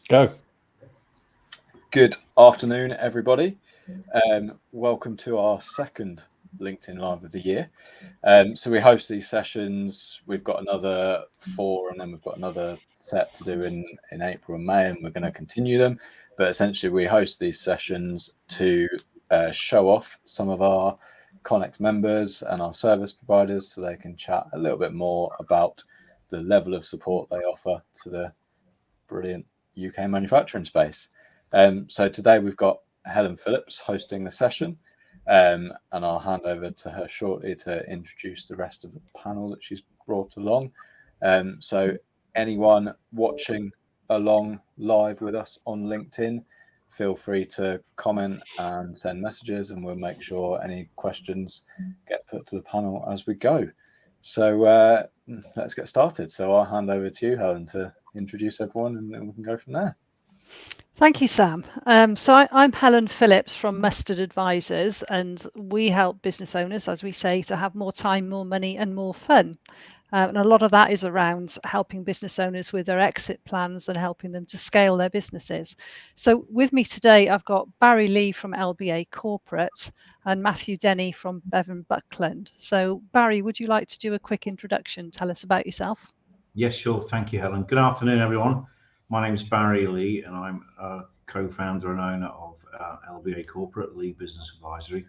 Go. Good afternoon, everybody. Welcome to our second LinkedIn Live of the year. So we host these sessions. We've got another 4, and then we've got another set to do in April and May, and we're going to continue them. But essentially, we host these sessions to show off some of our ConeX members and our service providers so they can chat a little bit more about the level of support they offer to the brilliant UK manufacturing space. So today we've got Helen Phillips hosting the session, and I'll hand over to her shortly to introduce the rest of the panel that she's brought along. So anyone watching along live with us on LinkedIn, feel free to comment and send messages, and we'll make sure any questions get put to the panel as we go. So let's get started. So I'll hand over to you, Helen, to introduce everyone, and then we can go from there. Thank you, Sam. I'm Helen Phillips from Mustard Advisors, and we help business owners, as we say, to have more time, more money, and more fun. And a lot of that is around helping business owners with their exit plans and helping them to scale their businesses. So with me today, I've got Barry Lee from LBA Corporate and Matthew Denny from Bevan Buckland. So Barry, would you like to do a quick introduction? Tell us about yourself. Yes, sure. Thank you, Helen. Good afternoon, everyone. My name is Barry Lee, and I'm a co-founder and owner of LBA Corporate, Lee Business Advisory.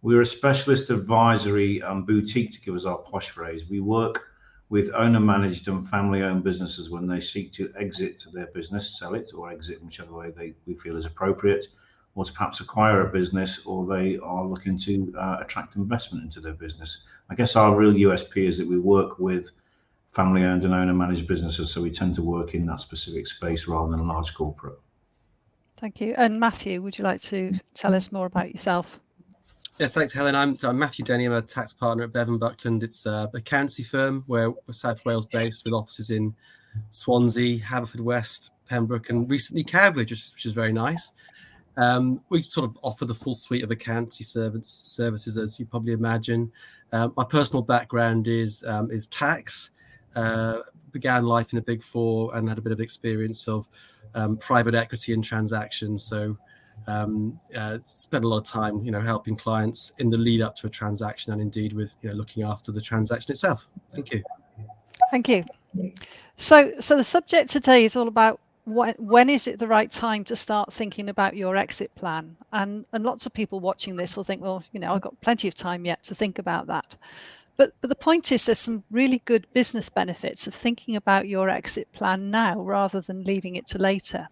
We're a specialist advisory boutique, to give us our posh phrase. We work with owner-managed and family-owned businesses when they seek to exit their business, sell it, or exit in whichever way we feel is appropriate, or to perhaps acquire a business, or they are looking to attract investment into their business. I guess our real USP is that we work with family-owned and owner-managed businesses, so we tend to work in that specific space rather than large corporate. Thank you. And Matthew, would you like to tell us more about yourself? Yes, thanks, Helen. I'm Matthew Denny. I'm a tax partner at Bevan Buckland. It's a accountancy firm where we're South Wales based, with offices in Swansea, Haverfordwest, Pembroke, and recently Cambridge, which is very nice. We sort of offer the full suite of accountancy services, as you probably imagine. My personal background is tax. Began life in the Big Four and had a bit of experience of private equity and transactions. So spent a lot of time, helping clients in the lead up to a transaction, and indeed with looking after the transaction itself. Thank you. Thank you. So the subject today is all about when is it the right time to start thinking about your exit plan? And lots of people watching this will think, well, I've got plenty of time yet to think about that. But the point is, there's some really good business benefits of thinking about your exit plan now rather than leaving it to later.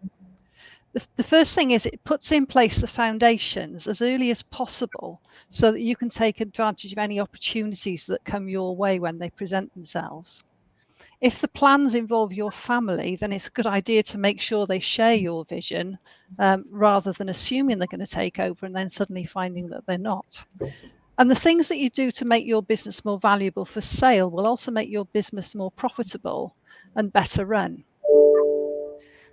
The first thing is it puts in place the foundations as early as possible so that you can take advantage of any opportunities that come your way when they present themselves. If the plans involve your family, then it's a good idea to make sure they share your vision rather than assuming they're going to take over and then suddenly finding that they're not. And the things that you do to make your business more valuable for sale will also make your business more profitable and better run.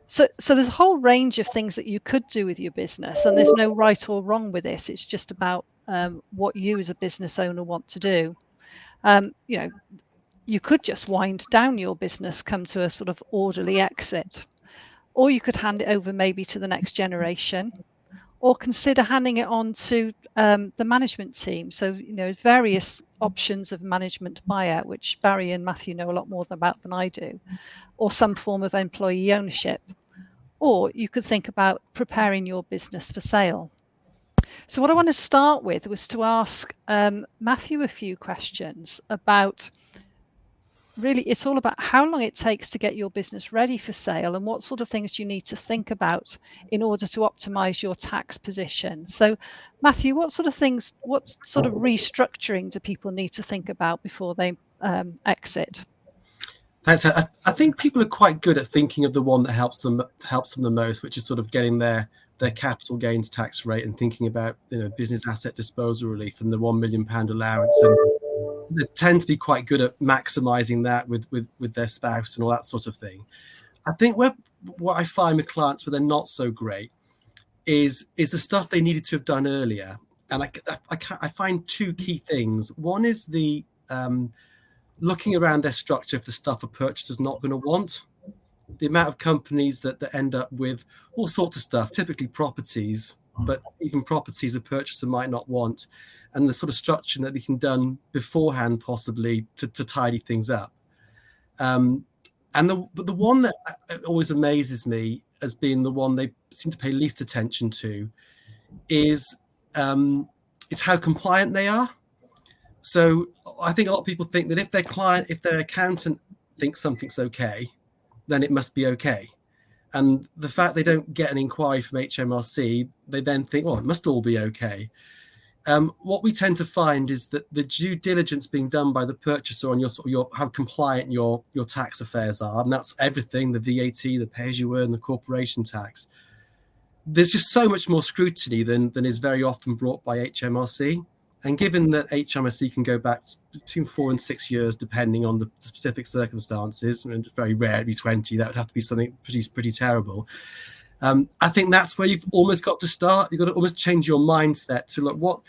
So there's a whole range of things that you could do with your business, and there's no right or wrong with this. It's just about what you as a business owner want to do. You could just wind down your business, come to a sort of orderly exit, or you could hand it over maybe to the next generation, or consider handing it on to the management team. So, various options of management buyout, which Barry and Matthew know a lot more about than I do, or some form of employee ownership. Or you could think about preparing your business for sale. So what I want to start with was to ask Matthew a few questions about, really, it's all about how long it takes to get your business ready for sale and what sort of things do you need to think about in order to optimize your tax position. So Matthew, what sort of restructuring do people need to think about before they exit? Thanks. I think people are quite good at thinking of the one that helps them the most, which is sort of getting their capital gains tax rate and thinking about business asset disposal relief and the £1 million allowance. And they tend to be quite good at maximizing that with their spouse and all that sort of thing. I think what I find with clients where they're not so great is the stuff they needed to have done earlier. And I find two key things. One is the looking around their structure for stuff a purchaser's not going to want. the amount of companies that end up with all sorts of stuff, typically properties, but even properties a purchaser might not want, and the sort of structure that they can done beforehand possibly to tidy things up. And the one that always amazes me as being the one they seem to pay least attention to is how compliant they are. So I think a lot of people think that if their accountant thinks something's okay, then it must be okay. And the fact they don't get an inquiry from HMRC, they then think, well, it must all be okay. What we tend to find is that the due diligence being done by the purchaser on your how compliant your tax affairs are, and that's everything, the VAT, the pay-as-you-earn, the corporation tax. There's just so much more scrutiny than is very often brought by HMRC. And given that HMRC can go back between 4 and 6 years, depending on the specific circumstances, and very rare to be 20, that would have to be something pretty terrible. I think that's where you've almost got to start. You've got to almost change your mindset to look,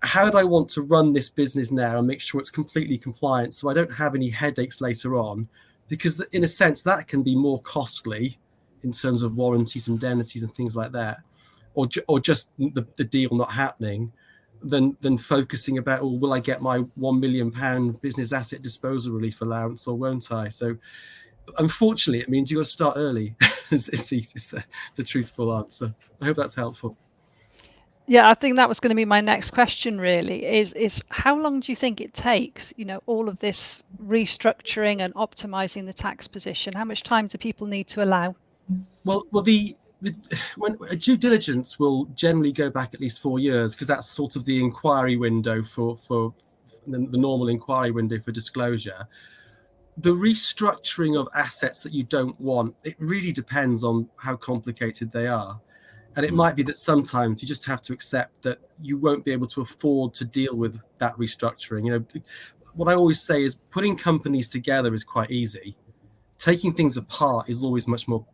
how do I want to run this business now and make sure it's completely compliant so I don't have any headaches later on? Because in a sense, that can be more costly in terms of warranties, indemnities and things like that, or just the deal not happening, than focusing about, will I get my £1 million business asset disposal relief allowance or won't I? So unfortunately, it means you've got to start early. is the truthful answer. I hope that's helpful. Yeah, I think that was going to be my next question, really, is how long do you think it takes, all of this restructuring and optimizing the tax position? How much time do people need to allow? Well, when a due diligence will generally go back at least 4 years, because that's sort of the inquiry window for the normal inquiry window for disclosure. The restructuring of assets that you don't want, it really depends on how complicated they are. And it might be that sometimes you just have to accept that you won't be able to afford to deal with that restructuring. What I always say is putting companies together is quite easy. Taking things apart is always much more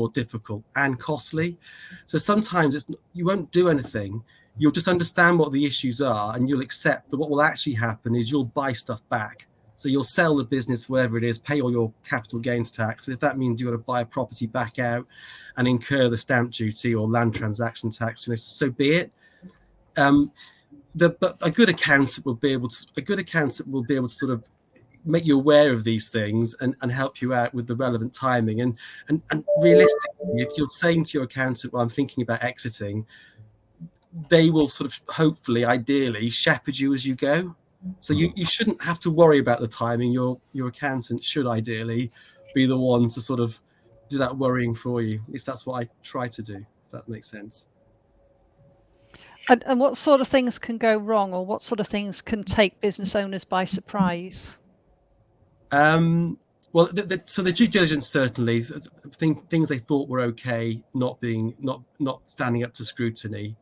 difficult and costly. So sometimes you won't do anything. You'll just understand what the issues are, and you'll accept that what will actually happen is you'll buy stuff back. So you'll sell the business, wherever it is, pay all your capital gains tax. And if that means you've got to buy a property back out and incur the stamp duty or land transaction tax, so be it. But a good accountant will be able to sort of make you aware of these things and help you out with the relevant timing. And realistically, if you're saying to your accountant, well, I'm thinking about exiting, they will sort of hopefully, ideally, shepherd you as you go. So you shouldn't have to worry about the timing. Your accountant should ideally be the one to sort of do that worrying for you. At least that's what I try to do, if that makes sense. And what sort of things can go wrong, or what sort of things can take business owners by surprise? Well, so the due diligence, certainly things they thought were okay, not standing up to scrutiny.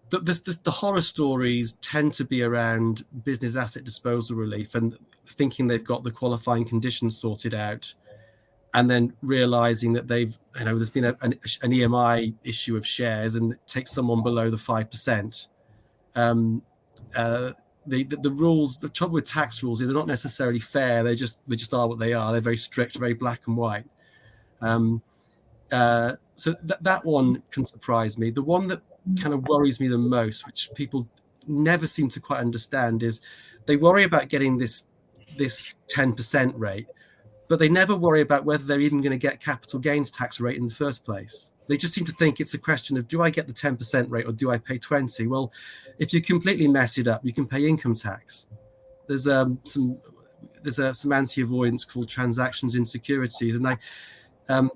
The horror stories tend to be around business asset disposal relief and thinking they've got the qualifying conditions sorted out, and then realizing that there's been an EMI issue of shares and it takes someone below the 5%. The rules, the trouble with tax rules is they're not necessarily fair. They just are what they are. They're very strict, very black and white. So that one can surprise me. The one that kind of worries me the most, which people never seem to quite understand, is they worry about getting this 10% rate, but they never worry about whether they're even going to get capital gains tax rate in the first place. They just seem to think it's a question of, do I get the 10% rate or do I pay 20? Well, if you completely mess it up, you can pay income tax. There's some anti-avoidance called transactions insecurities, and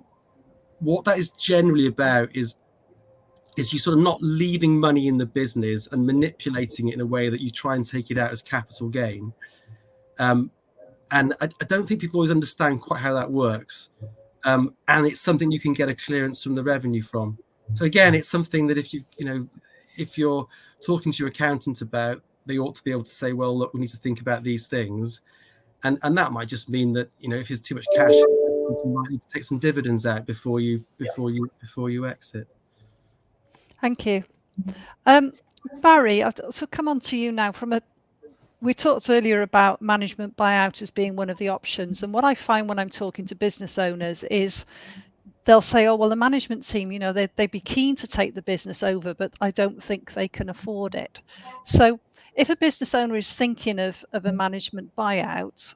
what that is generally about is you sort of not leaving money in the business and manipulating it in a way that you try and take it out as capital gain. And I don't think people always understand quite how that works. And it's something you can get a clearance from the revenue from. So again, it's something that if you're talking to your accountant about, they ought to be able to say, well, look, we need to think about these things. And that might just mean that, if there's too much cash, you might need to take some dividends out before you exit. Thank you. Barry, so come on to you now from a we talked earlier about management buyout as being one of the options. And what I find when I'm talking to business owners is they'll say, oh, well, the management team, they'd be keen to take the business over, but I don't think they can afford it. So if a business owner is thinking of a management buyout,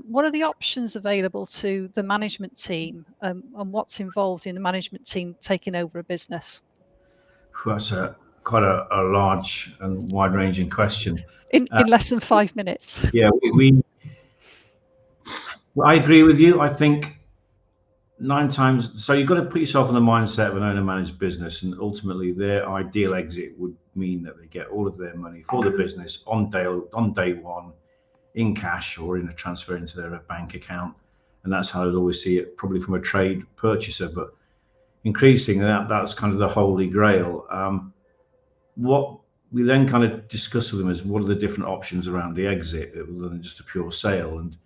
what are the options available to the management team, and what's involved in the management team taking over a business? That's quite a large and wide-ranging question. In less than 5 minutes. Yeah, I agree with you. I think 9 times, so you've got to put yourself in the mindset of an owner-managed business, and ultimately their ideal exit would mean that they get all of their money for the business on day one in cash or in a transfer into their bank account, and that's how I'd always see it, probably from a trade purchaser. But increasing that's kind of the holy grail. What we then kind of discuss with them is what are the different options around the exit other than just a pure sale, and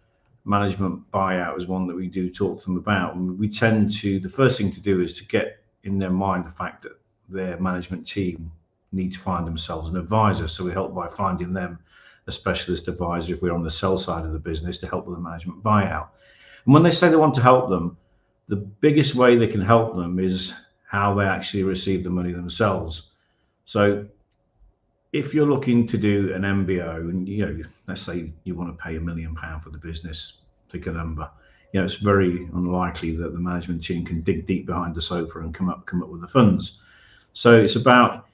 management buyout is one that we do talk to them about. And we tend to, the first thing to do is to get in their mind the fact that their management team need to find themselves an advisor. So we help by finding them a specialist advisor if we're on the sell side of the business to help with the management buyout. And when they say they want to help them, the biggest way they can help them is how they actually receive the money themselves. So if you're looking to do an MBO and, let's say you want to pay £1 million for the business, pick a number, it's very unlikely that the management team can dig deep behind the sofa and come up with the funds. So it's about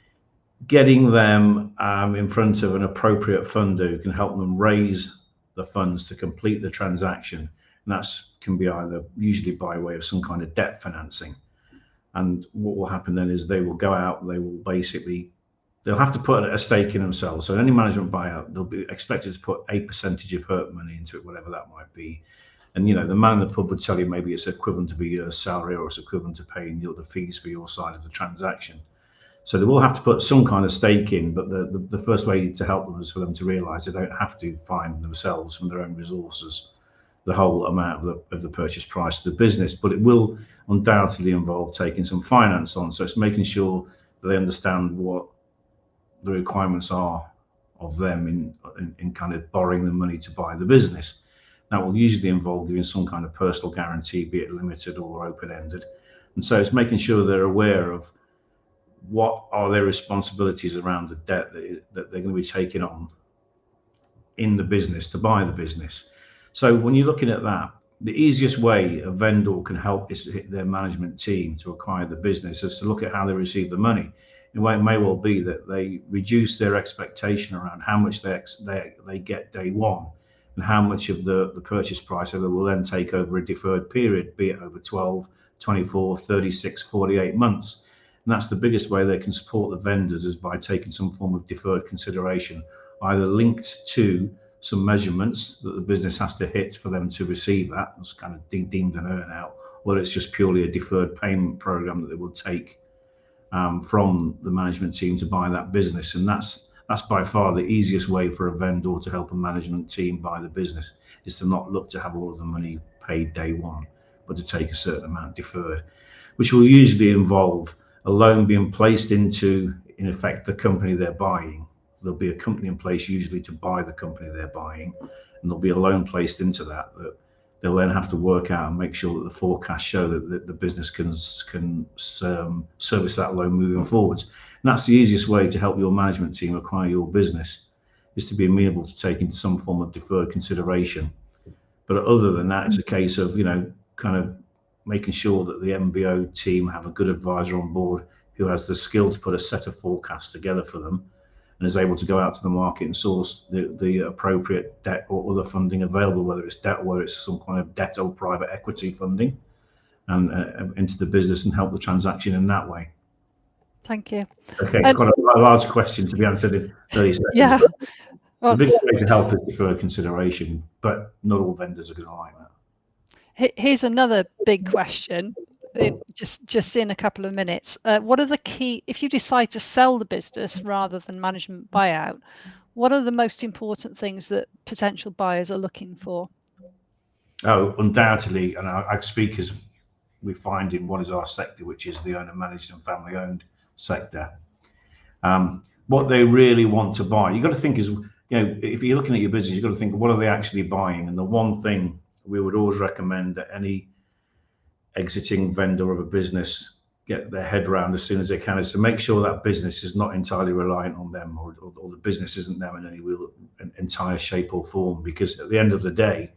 getting them in front of an appropriate funder who can help them raise the funds to complete the transaction. And that can be either usually by way of some kind of debt financing. And what will happen then is they will go out, they'll have to put a stake in themselves. So in any management buyout, they'll be expected to put a percentage of HERP money into it, whatever that might be. And, the man in the pub would tell you maybe it's equivalent of a year's salary, or it's equivalent to paying the fees for your side of the transaction. So they will have to put some kind of stake in, but the first way to help them is for them to realise they don't have to find themselves from their own resources the whole amount of the purchase price of the business, but it will undoubtedly involve taking some finance on. So it's making sure that they understand what the requirements are of them in kind of borrowing the money to buy the business. That will usually involve giving some kind of personal guarantee, be it limited or open-ended. And so it's making sure they're aware of what are their responsibilities around the debt that they're going to be taking on in the business to buy the business. So when you're looking at that, the easiest way a vendor can help their management team to acquire the business is to look at how they receive the money. It may well be that they reduce their expectation around how much they get day one and how much of the purchase price they will then take over a deferred period, be it over 12, 24, 36, 48 months. And that's the biggest way they can support the vendors, is by taking some form of deferred consideration, either linked to some measurements that the business has to hit for them to receive that. It's kind of deemed an earn out, or it's just purely a deferred payment program that they will take from the management team to buy that business. And that's by far the easiest way for a vendor to help a management team buy the business, is to not look to have all of the money paid day one, but to take a certain amount deferred, which will usually involve a loan being placed into, in effect, the company they're buying. There'll be a company in place usually to buy the company they're buying, and there'll be a loan placed into that they'll then have to work out and make sure that the forecasts show that the business can service that loan moving forwards. And that's the easiest way to help your management team acquire your business, is to be amenable to taking some form of deferred consideration. But other than that, it's a case of, kind of making sure that the MBO team have a good advisor on board who has the skill to put a set of forecasts together for them and is able to go out to the market and source the appropriate debt or other funding available, whether it's debt or whether it's some kind of debt or private equity funding, and into the business and help the transaction in that way. Thank you. Okay, it's quite a large question to be answered in 30 seconds. Yeah. The biggest way to help is deferred consideration, but not all vendors are going to like that. Here's another big question, just in a couple of minutes. What are the key, if you decide to sell the business rather than management buyout, what are the most important things that potential buyers are looking for? Oh, undoubtedly, and I speak as we find in what is our sector, which is the owner managed and family owned sector. What they really want to buy, you've got to think is if you're looking at your business, you've got to think, what are they actually buying? And the one thing we would always recommend that any exiting vendor of a business get their head around as soon as they can is to make sure that business is not entirely reliant on them, or the business isn't them in any entire shape or form. Because at the end of the day,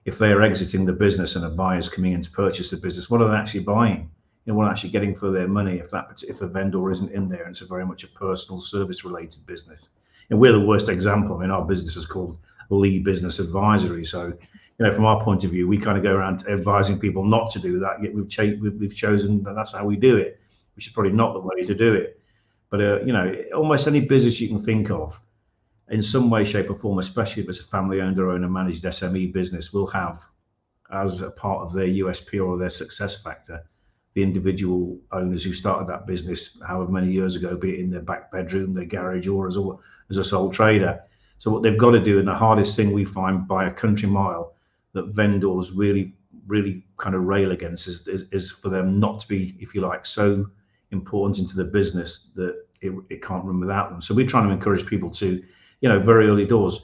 if they are exiting the business and a buyer is coming in to purchase the business, what are they actually buying? What are they actually getting for their money if the vendor isn't in there and it's a very much a personal service related business? And we're the worst example. I mean, our business is called Lee Business Advisory. So, from our point of view, we kind of go around advising people not to do that. Yet we've chosen that that's how we do it, which is probably not the way to do it. But almost any business you can think of, in some way, shape, or form, especially if it's a family-owned or owner-managed SME business, will have as a part of their USP or their success factor the individual owners who started that business however many years ago, be it in their back bedroom, their garage, or as a sole trader. So what they've got to do, and the hardest thing we find by a country mile that vendors really, really kind of rail against is for them not to be, if you like, so important into the business that it can't run without them. So we're trying to encourage people to, very early doors,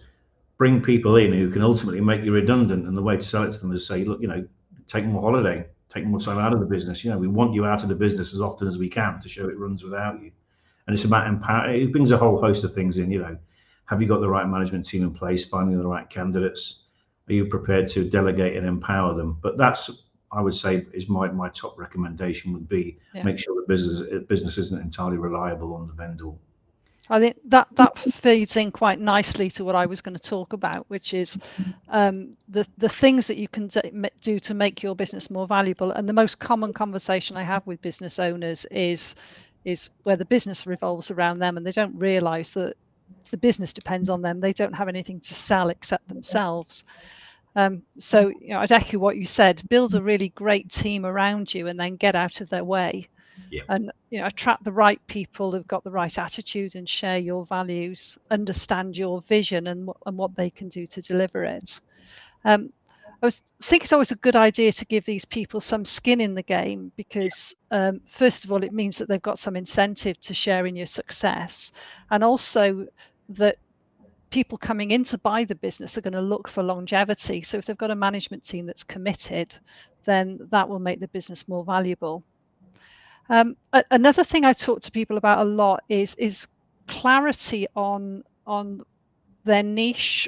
bring people in who can ultimately make you redundant. And the way to sell it to them is say, look, take more holiday, take more time out of the business. We want you out of the business as often as we can to show it runs without you. And it's about empowering. It brings a whole host of things in. Have you got the right management team in place? Finding the right candidates? Are you prepared to delegate and empower them? But that's, I would say, is my top recommendation would be make sure the business isn't entirely reliable on the vendor. I think that feeds in quite nicely to what I was going to talk about, which is the things that you can do to make your business more valuable. And the most common conversation I have with business owners is where the business revolves around them, and they don't realise that the business depends on them. They don't have anything to sell except themselves. So I'd echo what you said. Build a really great team around you, and then get out of their way. Yeah. And attract the right people who've got the right attitude and share your values, understand your vision and what they can do to deliver it. I think it's always a good idea to give these people some skin in the game, because first of all, it means that they've got some incentive to share in your success, and also that people coming in to buy the business are going to look for longevity. So if they've got a management team that's committed, then that will make the business more valuable. Another thing I talk to people about a lot is clarity on their niche,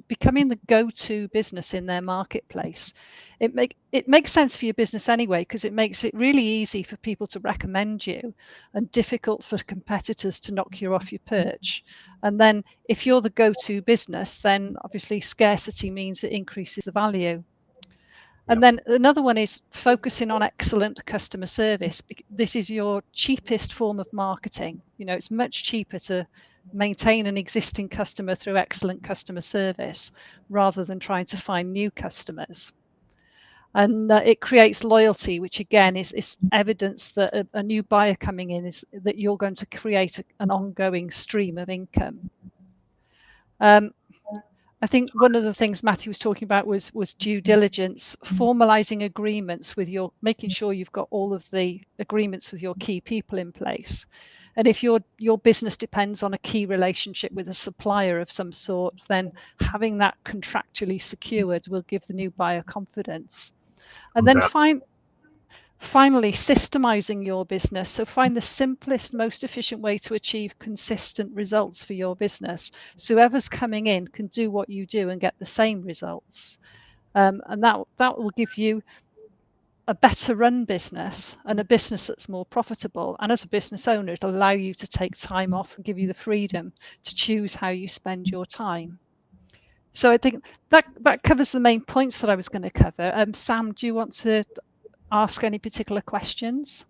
becoming the go-to business in their marketplace. It makes sense for your business anyway, because it makes it really easy for people to recommend you and difficult for competitors to knock you off your perch. And then if you're the go-to business, then obviously scarcity means it increases the value. And then another one is focusing on excellent customer service. This is your cheapest form of marketing. It's much cheaper to maintain an existing customer through excellent customer service rather than trying to find new customers. And it creates loyalty, which again is evidence that a new buyer coming in is that you're going to create an ongoing stream of income. I think one of the things Matthew was talking about was due diligence, formalizing agreements with making sure you've got all of the agreements with your key people in place. And if your business depends on a key relationship with a supplier of some sort, then having that contractually secured will give the new buyer confidence. And then finally, systemizing your business. So find the simplest, most efficient way to achieve consistent results for your business. So whoever's coming in can do what you do and get the same results. And that will give you a better run business and a business that's more profitable. And as a business owner, it'll allow you to take time off and give you the freedom to choose how you spend your time. So I think that covers the main points that I was going to cover. Sam, do you want to ask any particular questions?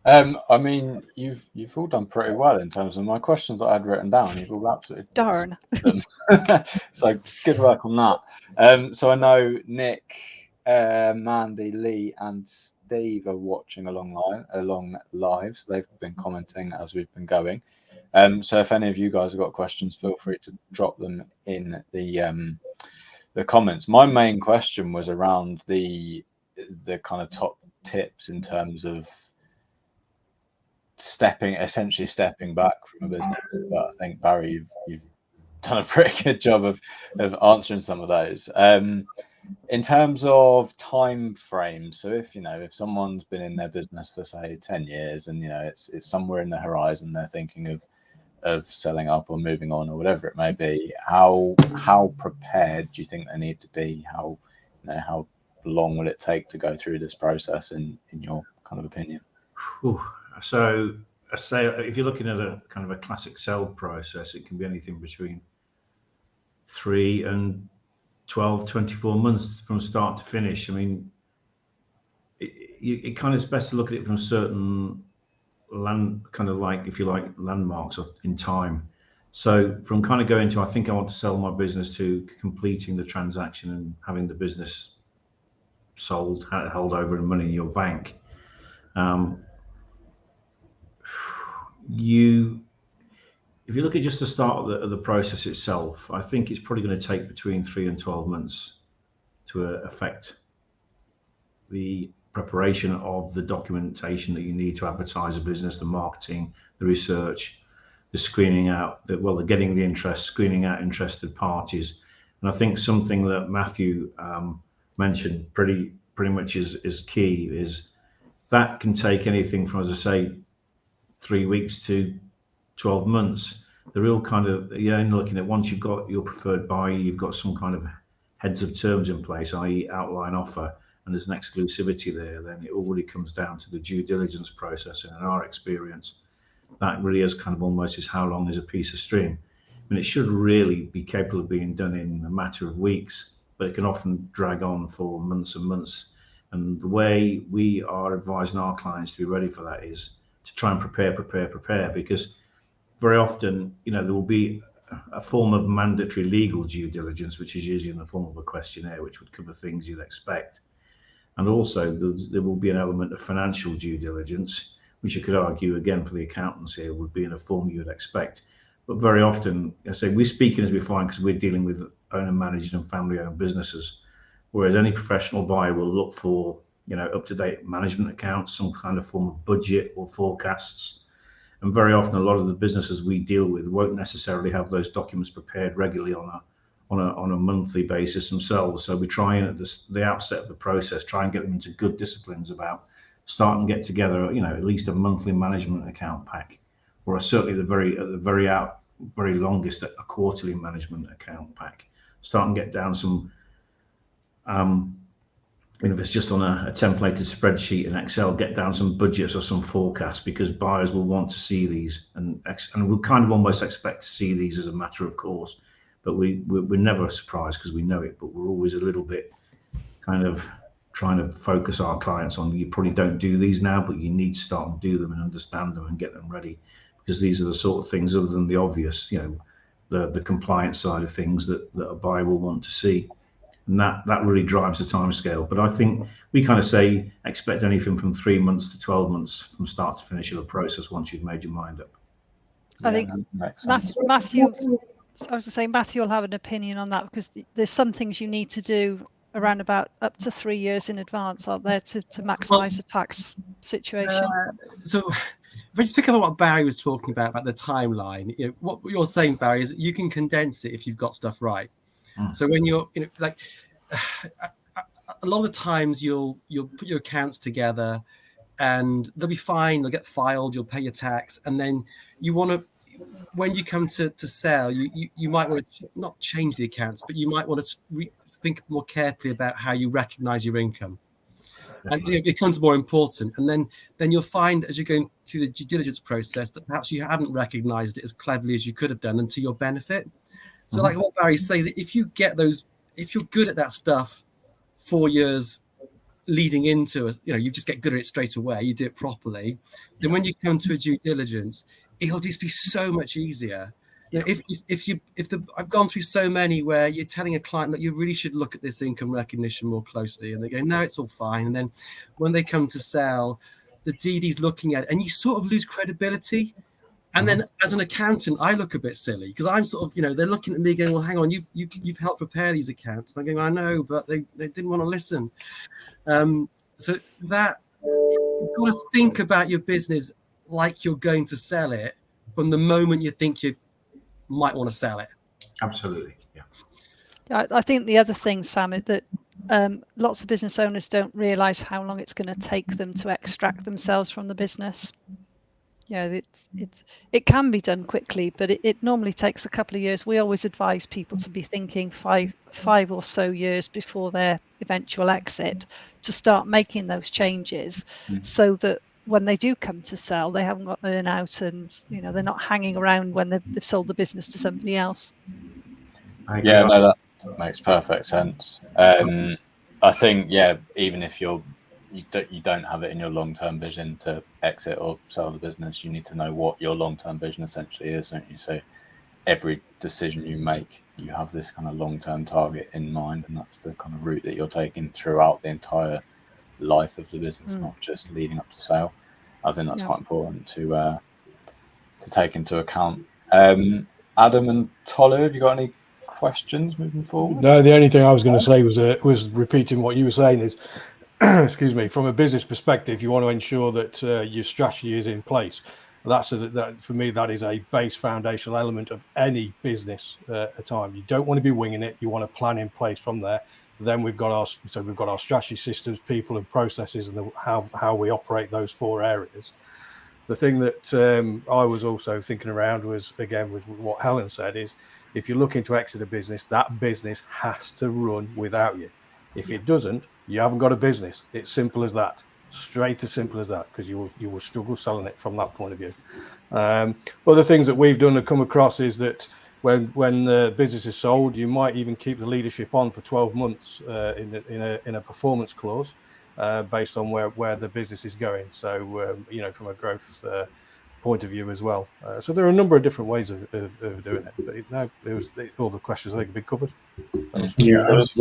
I mean, you've all done pretty well in terms of my questions that I had written down. You've all absolutely darn them. So good work on that. So I know Nick, Mandy, Lee, and Steve are watching along live. So they've been commenting as we've been going. So if any of you guys have got questions, feel free to drop them in the comments. My main question was around the kind of top tips in terms of essentially stepping back from a business. But I think Barry, you've done a pretty good job of answering some of those. In terms of time frame, so if someone's been in their business for say 10 years and it's somewhere in the horizon, they're thinking of selling up or moving on or whatever it may be, how prepared do you think they need to be? How long will it take to go through this process in your kind of opinion? So a sale, if you're looking at a kind of a classic sale process, it can be anything between 3 and 12, 24 months from start to finish. I mean, it kind of is best to look at it from certain landmarks in time. So from kind of going to, I think I want to sell my business, to completing the transaction and having the business sold, held over and money in your bank. If you look at just the start of the process itself, I think it's probably going to take between 3 and 12 months to affect the preparation of the documentation that you need to advertise a business, the marketing, the research, the screening out, the getting the interest, screening out interested parties. And I think something that Matthew mentioned pretty much is key, is that can take anything from, as I say, 3 weeks to 12 months. The real kind of, you're looking at, once you've got your preferred buyer, you've got some kind of heads of terms in place, i.e. outline offer, and there's an exclusivity there, then it already comes down to the due diligence process. And in our experience, that really is kind of almost is how long is a piece of string. I mean, it should really be capable of being done in a matter of weeks, but it can often drag on for months and months. And the way we are advising our clients to be ready for that is to try and prepare, because very often, there will be a form of mandatory legal due diligence, which is usually in the form of a questionnaire, which would cover things you'd expect. And also there will be an element of financial due diligence, which you could argue, again, for the accountants here, would be in a form you would expect. But very often, I say, we're speaking as we find, because we're dealing with owner-managed and family-owned businesses, whereas any professional buyer will look for, up-to-date management accounts, some kind of form of budget or forecasts. And very often, a lot of the businesses we deal with won't necessarily have those documents prepared regularly on a monthly basis themselves. So we try and, at the outset of the process, try and get them into good disciplines about starting to get together, at least a monthly management account pack, or certainly at the very longest, a quarterly management account pack. Start and get down some, if it's just on a templated spreadsheet in Excel, get down some budgets or some forecasts, because buyers will want to see these, and we'll kind of almost expect to see these as a matter of course. But we're never surprised, because we know it, but we're always a little bit kind of trying to focus our clients on, you probably don't do these now, but you need to start and do them and understand them and get them ready, because these are the sort of things, other than the obvious, the compliance side of things that a buyer will want to see. And that really drives the time scale. But I think we kind of say expect anything from 3 months to 12 months from start to finish of a process once you've made your mind up. I think Matthew, I was going to say, Matthew will have an opinion on that, because there's some things you need to do around about up to 3 years in advance, aren't there, to maximise the tax situation. So if I just pick up on what Barry was talking about the timeline, what you're saying, Barry, is that you can condense it if you've got stuff right. So when you're, a lot of times you'll put your accounts together and they'll be fine, they'll get filed, you'll pay your tax, and then you want to, when you come to sell, you might want to not change the accounts, but you might want to think more carefully about how you recognize your income. And it becomes more important. And then you'll find, as you're going through the due diligence process, that perhaps you haven't recognized it as cleverly as you could have done, and to your benefit. So like what Barry says, if you get those, if you're good at that stuff 4 years leading into it, you just get good at it straight away, you do it properly, then when you come to a due diligence, it'll just be so much easier. I've gone through so many where you're telling a client that you really should look at this income recognition more closely, and they go, no, it's all fine. And then when they come to sell, the DD's looking at it, and you sort of lose credibility. And then as an accountant, I look a bit silly, because I'm sort of, they're looking at me going, well, hang on, you've helped prepare these accounts. And I'm going, I know, but they didn't want to listen. So that you've got to think about your business like you're going to sell it from the moment you think you might want to sell it. Absolutely, yeah. I think the other thing, Sam, is that lots of business owners don't realise how long it's going to take them to extract themselves from the business. It can be done quickly, but it normally takes a couple of years. We always advise people to be thinking five or so years before their eventual exit to start making those changes, so that when they do come to sell, they haven't got earn out, and they're not hanging around when they've sold the business to somebody else. Yeah, no, that makes perfect sense. I think, even if you don't have it in your long-term vision to exit or sell the business, you need to know what your long-term vision essentially is, don't you? So every decision you make, you have this kind of long-term target in mind, and that's the kind of route that you're taking throughout the entire life of the business, not just leading up to sale. I think that's quite important to take into account. Adam and Tolu, have you got any questions moving forward? No, the only thing I was going to say was repeating what you were saying is, excuse me, from a business perspective, you want to ensure that your strategy is in place. That for me, that is a base foundational element of any business at a time. You don't want to be winging it. You want a plan in place from there. Then we've got our strategy, systems, people, and processes, and how we operate those 4 areas. The thing that I was also thinking around was what Helen said is, if you're looking to exit a business, that business has to run without you. If it doesn't, you haven't got a business. It's simple as that. Straight as simple as that, because you will struggle selling it from that point of view. Other things that we've done and come across is that when the business is sold, you might even keep the leadership on for 12 months in a performance clause based on where the business is going. So from a growth point of view as well. So there are a number of different ways of doing it. But all the questions I think have been covered. There was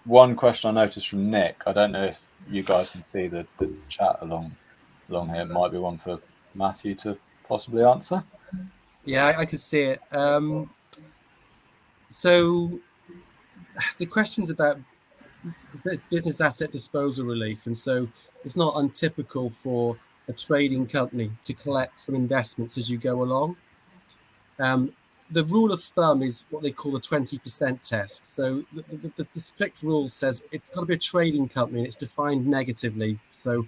one question I noticed from Nick. I don't know if you guys can see the chat along here. It might be one for Matthew to possibly answer. Yeah, I can see it. So the question's about business asset disposal relief, and so it's not untypical for a trading company to collect some investments as you go along. The rule of thumb is what they call the 20% test. So the strict rule says it's got to be a trading company, and it's defined negatively. So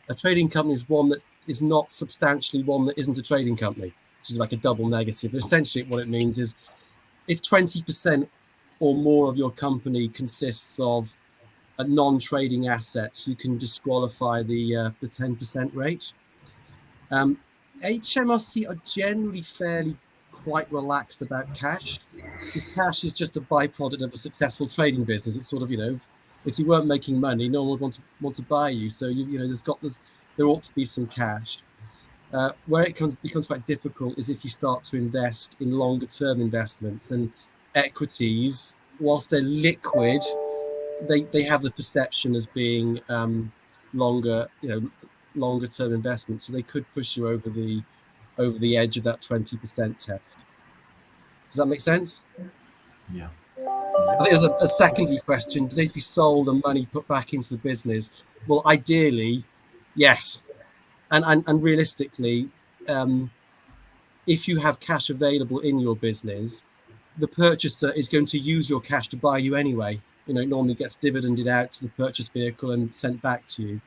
a trading company is one that is not substantially one that isn't a trading company, which is like a double negative. But essentially what it means is if 20% or more of your company consists of non-trading assets, you can disqualify the 10% rate. HMRC are generally fairly quite relaxed about cash. The cash is just a byproduct of a successful trading business. It's sort of, if you weren't making money, no one would want to buy you. So there ought to be some cash. Where it becomes quite difficult is if you start to invest in longer term investments, and equities, whilst they're liquid, they have the perception as being longer term investments, so they could push you over the edge of that 20% test. Does that make sense? Yeah. I think there's a secondary question: do they need to be sold and money put back into the business? Well, ideally, yes, and realistically, if you have cash available in your business, the purchaser is going to use your cash to buy you anyway. It normally gets dividended out to the purchase vehicle and sent back to you.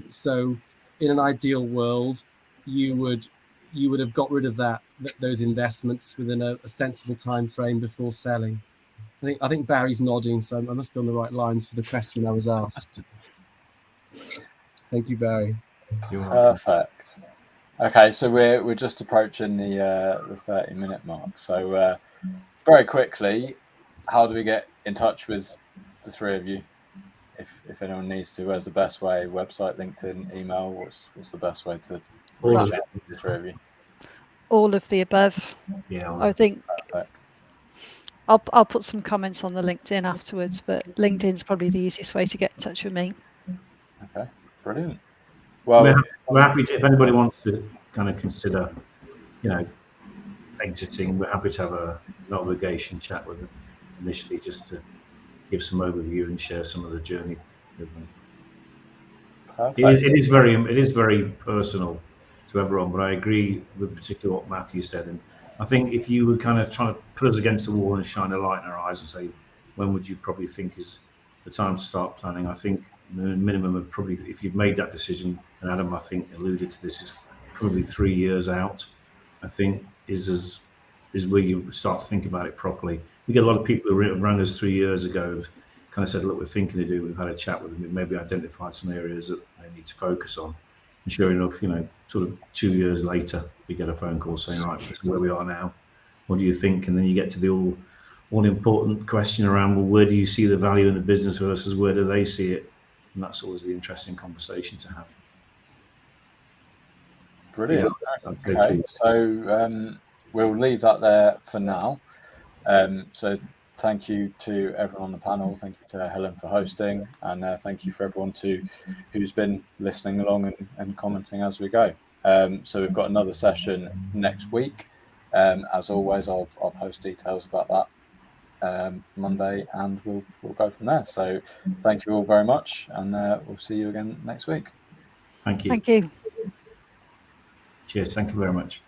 So in an ideal world, you would have got rid of those investments within a sensible time frame before selling. I think Barry's nodding, so I must be on the right lines for the question I was asked. Thank you, Barry. Perfect. Okay, so we're just approaching the 30-minute mark. So very quickly, how do we get in touch with the 3 of you? If anyone needs to, where's the best way? Website, LinkedIn, email? What's the best way to reach out to the 3 of you? All of the above. Yeah. I think Perfect. I'll put some comments on the LinkedIn afterwards, but LinkedIn's probably the easiest way to get in touch with me. Okay, brilliant. Well, we're happy to, if anybody wants to kind of consider, exiting, we're happy to have an obligation chat with them initially, just to give some overview and share some of the journey with them. perfect. It is very personal to everyone, but I agree with particularly what Matthew said, and I think if you were kind of trying to put us against the wall and shine a light in our eyes and say, when would you probably think is the time to start planning? I think the minimum of probably, if you've made that decision, and Adam, I think, alluded to this, is probably 3 years out, I think is where you start to think about it properly. We get a lot of people who rang us 3 years ago, kind of said, look, we're thinking to do, we've had a chat with them, we've maybe identified some areas that they need to focus on. And sure enough, you know, sort of 2 years later, we get a phone call saying, right, this is where we are now. What do you think? And then you get to the all important question around, well, where do you see the value in the business versus where do they see it? And that's always the interesting conversation to have. Brilliant. Okay, so we'll leave that there for now. So thank you to everyone on the panel. Thank you to Helen for hosting, and thank you for everyone who's been listening along and commenting as we go. So we've got another session next week. As always, I'll post details about that Monday, and we'll go from there. So thank you all very much, and we'll see you again next week. Thank you. Thank you. Cheers. Thank you very much.